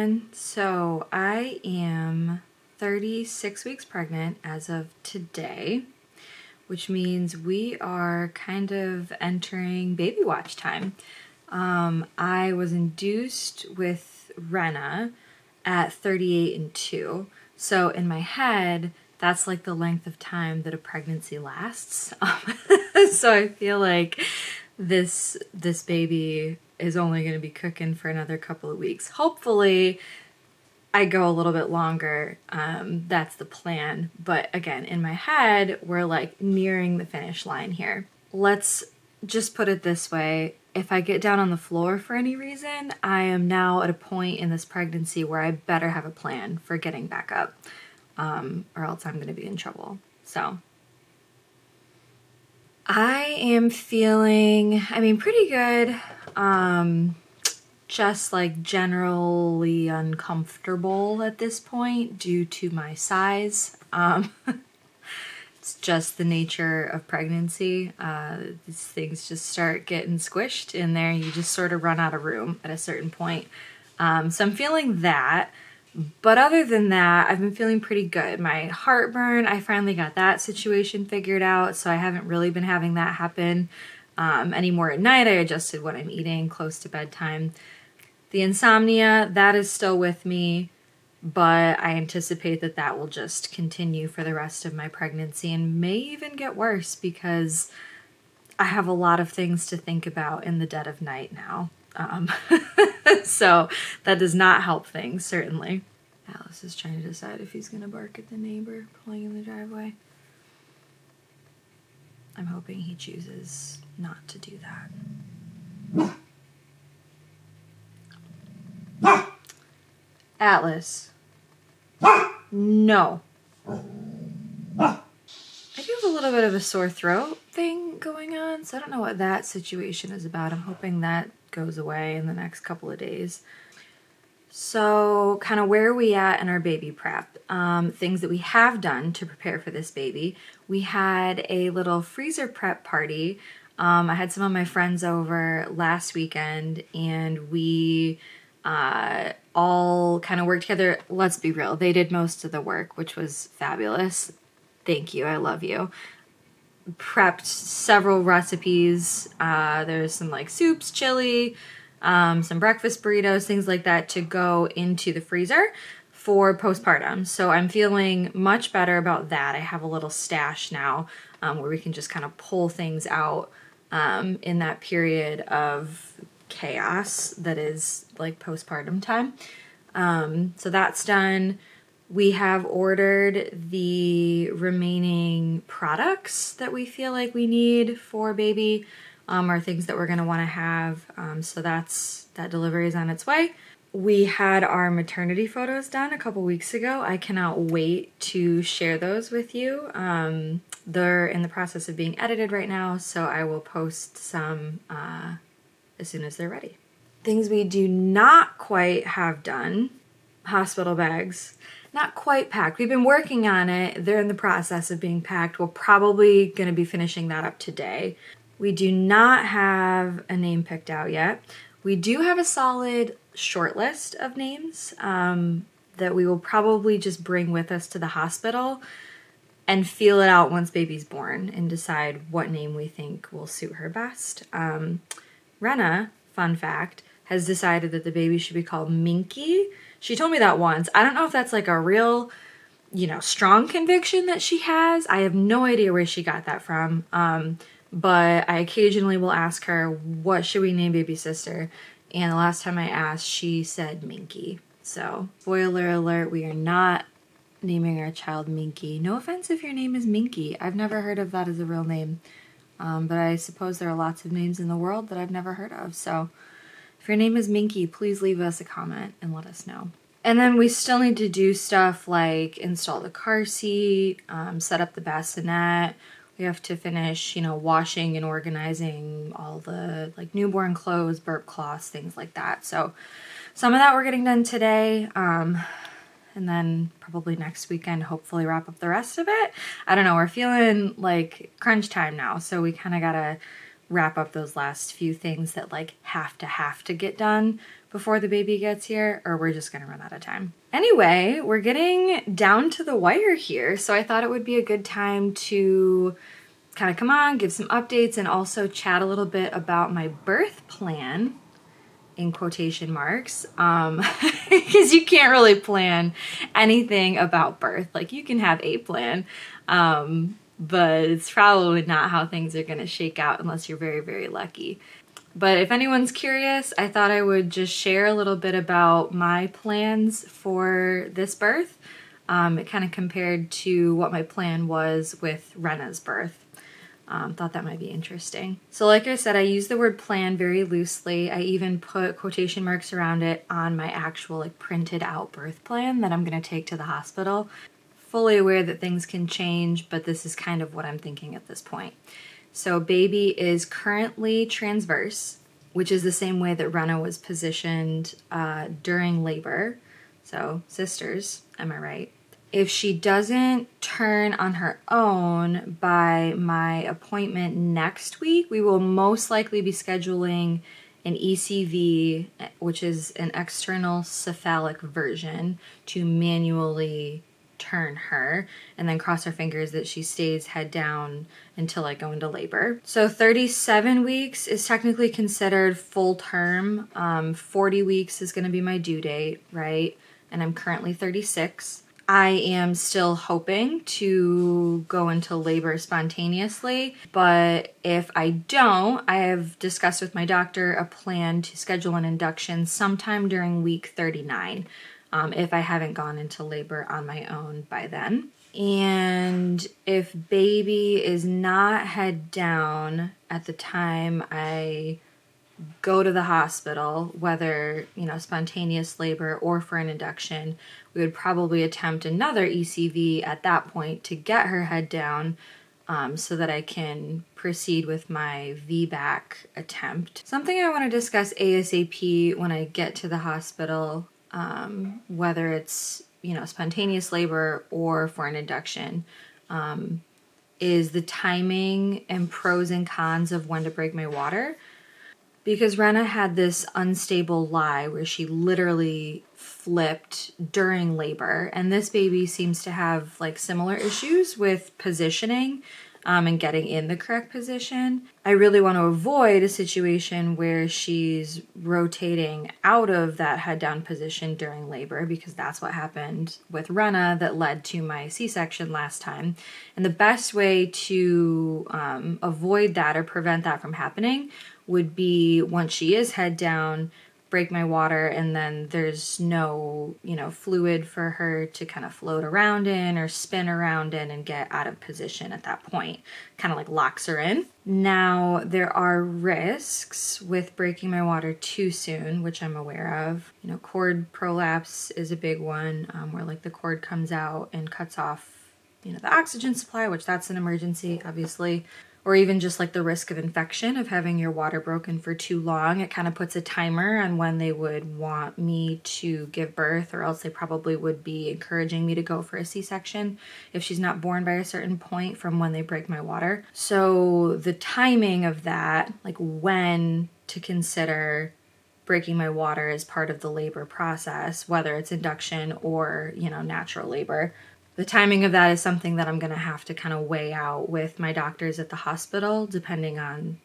everyone. So I am 36 weeks pregnant as of today, which means we are kind of entering baby watch time. I was induced with Rena at 38 and 2. So in my head, that's like the length of time that a pregnancy lasts. So I feel like this baby is only going to be cooking for another couple of weeks. Hopefully I go a little bit longer. That's the plan. But again, in my head, we're like nearing the finish line here. Let's just put it this way. If I get down on the floor for any reason, I am now at a point in this pregnancy where I better have a plan for getting back up, or else I'm going to be in trouble. So I am feeling, pretty good. Just like generally uncomfortable at this point due to my size. It's just the nature of pregnancy. These things just start getting squished in there. You just sort of run out of room at a certain point. So I'm feeling that. But other than that, I've been feeling pretty good. My heartburn, I finally got that situation figured out, so I haven't really been having that happen anymore at night. I adjusted what I'm eating close to bedtime. The insomnia, that is still with me, but I anticipate that that will just continue for the rest of my pregnancy and may even get worse because I have a lot of things to think about in the dead of night now. So that does not help things, certainly. Alice is trying to decide if he's going to bark at the neighbor pulling in the driveway. I'm hoping he chooses not to do that. Atlas. No. I do have a little bit of a sore throat thing going on, so I don't know what that situation is about. I'm hoping that goes away in the next couple of days. So kind of where are we at in our baby prep? Things that we have done to prepare for this baby. We had a little freezer prep party. I had some of my friends over last weekend and we all kind of worked together. Let's be real, they did most of the work, which was fabulous. Thank you, I love you. Prepped several recipes. There's some like soups, chili, some breakfast burritos, things like that to go into the freezer for postpartum. So I'm feeling much better about that. I have a little stash now where we can just kind of pull things out in that period of chaos that is like postpartum time. So that's done. We have ordered the remaining products that we feel like we need for baby, or things that we're going to want to have. So that delivery is on its way. We had our maternity photos done a couple weeks ago. I cannot wait to share those with you. They're in the process of being edited right now, so I will post some as soon as they're ready. Things we do not quite have done. Hospital bags. Not quite packed. We've been working on it. They're in the process of being packed. We're probably going to be finishing that up today. We do not have a name picked out yet. We do have a solid short list of names that we will probably just bring with us to the hospital and feel it out once baby's born and decide what name we think will suit her best. Rena, fun fact, has decided that the baby should be called Minky. She told me that once. I don't know if that's like a real, strong conviction that she has. I have no idea where she got that from. But I occasionally will ask her, what should we name baby sister? And the last time I asked, she said Minky. So, spoiler alert, we are not naming our child Minky. No offense if your name is Minky. I've never heard of that as a real name. But I suppose there are lots of names in the world that I've never heard of. So, if your name is Minky, please leave us a comment and let us know. And then we still need to do stuff like install the car seat, set up the bassinet. We have to finish, washing and organizing all the like newborn clothes, burp cloths, things like that. So some of that we're getting done today. And then probably next weekend, hopefully wrap up the rest of it. I don't know. We're feeling like crunch time now. So we kind of got to wrap up those last few things that like have to get done before the baby gets here, or we're just gonna run out of time. Anyway, we're getting down to the wire here, so I thought it would be a good time to kind of come on, give some updates, and also chat a little bit about my birth plan, in quotation marks, because you can't really plan anything about birth. Like, you can have a plan, but it's probably not how things are going to shake out unless you're very, very lucky. But if anyone's curious, I thought I would just share a little bit about my plans for this birth. It kind of compared to what my plan was with Rena's birth. Thought that might be interesting. So like I said, I use the word plan very loosely. I even put quotation marks around it on my actual like printed out birth plan that I'm going to take to the hospital. Fully aware that things can change, but this is kind of what I'm thinking at this point. So baby is currently transverse, which is the same way that Rena was positioned during labor. So sisters, am I right? If she doesn't turn on her own by my appointment next week, we will most likely be scheduling an ECV, which is an external cephalic version, to manually turn her, and then cross our fingers that she stays head down until I go into labor. So 37 weeks is technically considered full term. 40 weeks is going to be my due date, right? And I'm currently 36. I am still hoping to go into labor spontaneously, but if I don't, I have discussed with my doctor a plan to schedule an induction sometime during week 39, if I haven't gone into labor on my own by then. And if baby is not head down at the time I go to the hospital, whether, spontaneous labor or for an induction, we would probably attempt another ECV at that point to get her head down, so that I can proceed with my VBAC attempt. Something I want to discuss ASAP when I get to the hospital, whether it's, spontaneous labor or for an induction, is the timing and pros and cons of when to break my water. Because Rena had this unstable lie where she literally flipped during labor, and this baby seems to have like similar issues with positioning and getting in the correct position. I really want to avoid a situation where she's rotating out of that head down position during labor, because that's what happened with Rena that led to my C-section last time. And the best way to avoid that or prevent that from happening would be, once she is head down, break my water, and then there's no, fluid for her to kind of float around in or spin around in and get out of position at that point. Kind of like locks her in. Now, there are risks with breaking my water too soon, which I'm aware of. Cord prolapse is a big one, where like the cord comes out and cuts off, the oxygen supply, which that's an emergency, obviously. Or even just like the risk of infection of having your water broken for too long. It kind of puts a timer on when they would want me to give birth, or else they probably would be encouraging me to go for a C-section if she's not born by a certain point from when they break my water. So the timing of that, like when to consider breaking my water as part of the labor process, whether it's induction or, natural labor, the timing of that is something that I'm going to have to kind of weigh out with my doctors at the hospital, depending on,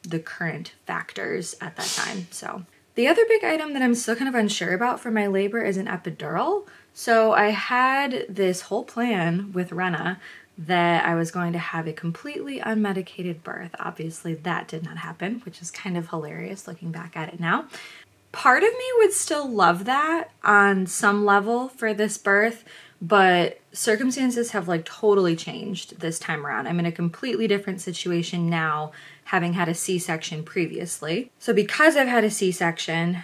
the current factors at that time. So the other big item that I'm still kind of unsure about for my labor is an epidural. So I had this whole plan with Rena that I was going to have a completely unmedicated birth. Obviously that did not happen, which is kind of hilarious looking back at it now. Part of me would still love that on some level for this birth, but circumstances have like totally changed this time around. I'm in a completely different situation now, having had a C-section previously. So because I've had a C-section,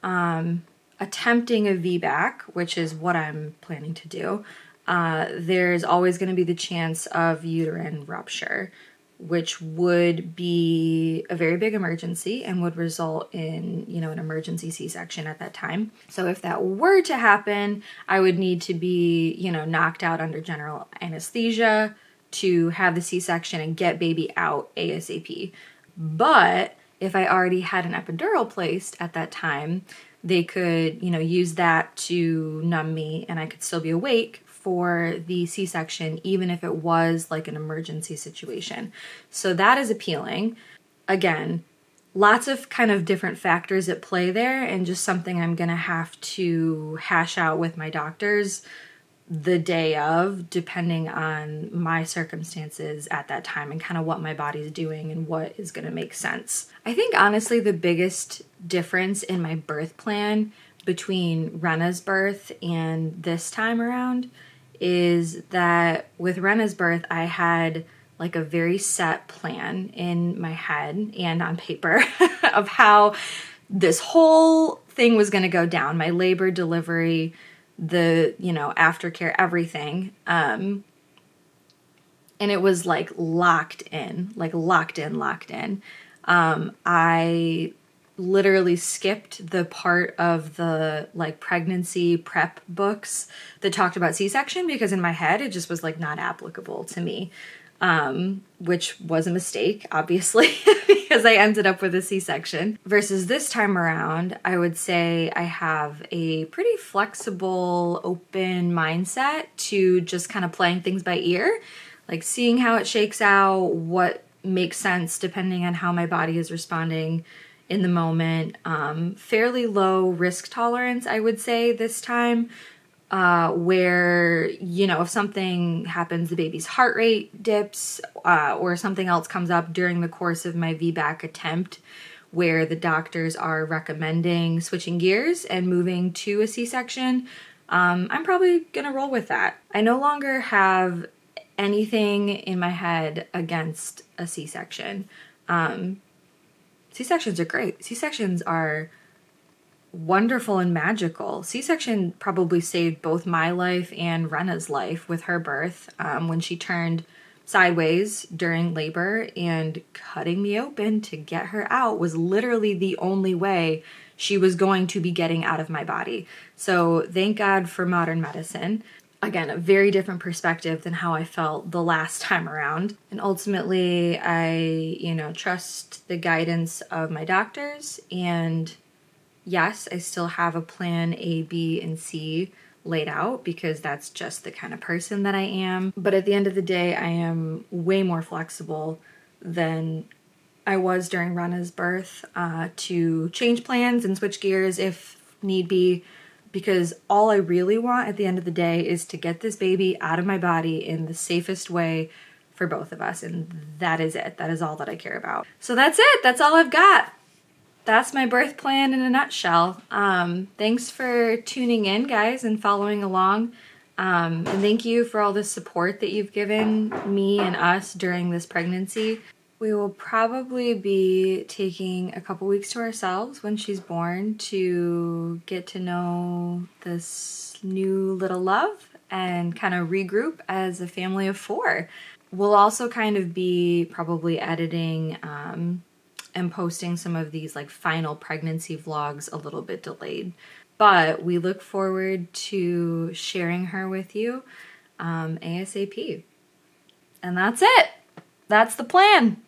attempting a VBAC, which is what I'm planning to do, there's always going to be the chance of uterine rupture, which would be a very big emergency and would result in, an emergency C-section at that time. So if that were to happen, I would need to be, knocked out under general anesthesia to have the C-section and get baby out ASAP. But if I already had an epidural placed at that time, they could, you know, use that to numb me and I could still be awake for the C-section, even if it was like an emergency situation. So that is appealing. Again, lots of kind of different factors at play there, and just something I'm gonna have to hash out with my doctors the day of, depending on my circumstances at that time and kind of what my body's doing and what is going to make sense. I think honestly the biggest difference in my birth plan between Rena's birth and this time around is that with Rena's birth, I had like a very set plan in my head and on paper of how this whole thing was going to go down. My labor, delivery, the, you know, aftercare, everything. And it was like locked in. I literally skipped the part of the like pregnancy prep books that talked about C-section because in my head it just was like not applicable to me. Which was a mistake, obviously, because I ended up with a C-section. Versus this time around, I would say I have a pretty flexible, open mindset to just kind of playing things by ear, like seeing how it shakes out, what makes sense depending on how my body is responding in the moment. Fairly low risk tolerance, I would say, this time. Where, you know, if something happens, the baby's heart rate dips, or something else comes up during the course of my VBAC attempt where the doctors are recommending switching gears and moving to a C-section, I'm probably gonna roll with that. I no longer have anything in my head against a C-section. C-sections are great. C-sections are wonderful and magical. C-section probably saved both my life and Rena's life with her birth, when she turned sideways during labor, and cutting me open to get her out was literally the only way she was going to be getting out of my body. So thank God for modern medicine. Again, a very different perspective than how I felt the last time around. And ultimately, I, you know, trust the guidance of my doctors, and yes, I still have a plan A, B, and C laid out because that's just the kind of person that I am. But at the end of the day, I am way more flexible than I was during Rena's birth, to change plans and switch gears if need be, because all I really want at the end of the day is to get this baby out of my body in the safest way for both of us. And that is it. That is all that I care about. So that's it. That's all I've got. That's my birth plan in a nutshell. Thanks for tuning in, guys, and following along. And thank you for all the support that you've given me and us during this pregnancy. We will probably be taking a couple weeks to ourselves when she's born to get to know this new little love and kind of regroup as a family of 4. We'll also kind of be probably editing and posting some of these like final pregnancy vlogs a little bit delayed. But we look forward to sharing her with you ASAP. And that's it. That's the plan.